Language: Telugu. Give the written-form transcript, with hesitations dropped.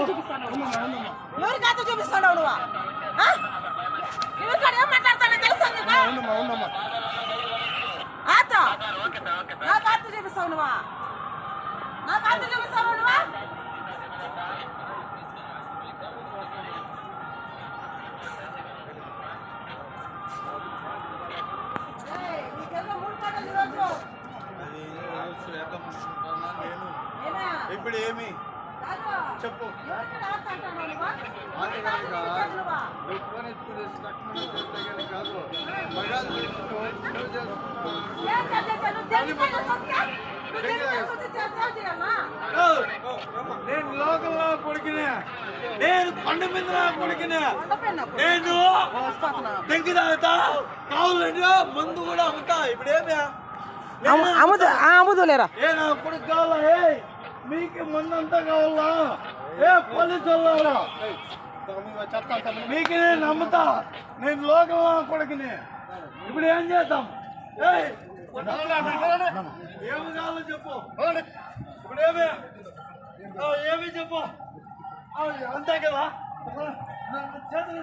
చూపిస్తాను ఎవరి ఖాతా చూపిస్తావు నువ్వు నువ్వు ఇక్కడ ఏం మాట్లాడతానో తెలుస్తుంది ఆతో నా ఖాతా చూపిస్తావు నువ్వు నా ఖాతా చూపిస్తావు నువ్వు ఇప్పుడు ఏమి చెప్పు నేను లోకల్లో కొడుకునే నేను కొండ మీద కొడుకునే నేను దెంకి తాగుతా కావాలంటే మందు కూడా అమ్ముతా ఇప్పుడు ఏమి అమ్ముదులేరా ఏ నా కొడుకు కావాలా మీకు మందు అంతా కావాలా ఏ పోలీసు వాళ్ళారా మీకు నేను నమ్ముతా నేను లోకల్ కొడుకుని ఇప్పుడు ఏం చేద్దాం ఏమి కావాలో చెప్పు ఇప్పుడు ఏమి చెప్పు అంతే కదా చేతులు